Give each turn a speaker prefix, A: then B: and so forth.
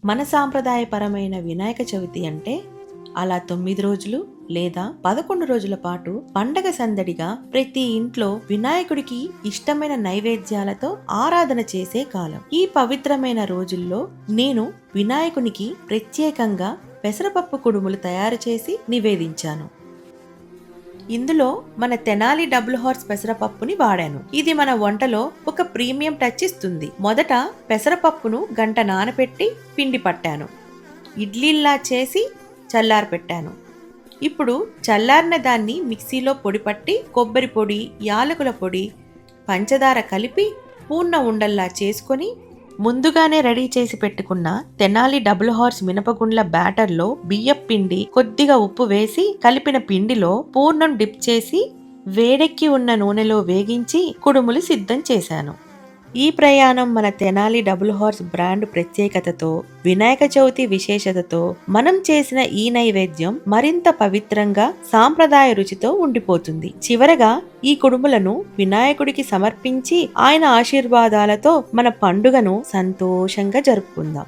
A: మన సాంప్రదాయపరమైన వినాయక చవితి అంటే అలా 9 రోజులు లేదా 11 రోజుల పాటు పండగ సందడిగా ప్రతి ఇంట్లో వినాయకుడికి ఇష్టమైన నైవేద్యాలతో ఆరాధన చేసే కాలం. ఈ పవిత్రమైన రోజుల్లో నేను వినాయకునికి ప్రత్యేకంగా పెసరపప్పు కుడుములు తయారు చేసి నివేదించాను. ఇందులో మన తెనాలి డబుల్ హార్స్ పెసరపప్పుని వాడాను. ఇది మన వంటలో ఒక ప్రీమియం టచ్ ఇస్తుంది. మొదట పెసరపప్పును గంట నానపెట్టి పిండి పట్టాను. ఇడ్లీల్లా చేసి చల్లారపెట్టాను. ఇప్పుడు చల్లారిన దాన్ని మిక్సీలో పొడి పట్టి కొబ్బరి పొడి, యాలకుల పొడి, పంచదార కలిపి పూర్ణ ఉండల్లా చేసుకొని ముందుగానే రెడీ చేసి పెట్టుకున్న తెనాలి డబుల్ హార్స్ మినపగుండ్ల బ్యాటర్లో బియ్యం పిండి, కొద్దిగా ఉప్పు వేసి కలిపిన పిండిలో పూర్ణం డిప్ చేసి వేడెక్కి ఉన్న నూనెలో వేగించి కుడుములు సిద్ధం చేశాను. ఈ ప్రయాణం మన తెనాలి డబుల్ హార్స్ బ్రాండ్ ప్రత్యేకతతో, వినాయక చవితి విశేషతతో మనం చేసిన ఈ నైవేద్యం మరింత పవిత్రంగా, సాంప్రదాయ రుచితో ఉండిపోతుంది. చివరగా ఈ కుడుములను వినాయకుడికి సమర్పించి ఆయన ఆశీర్వాదాలతో మన పండుగను సంతోషంగా జరుపుకుందాం.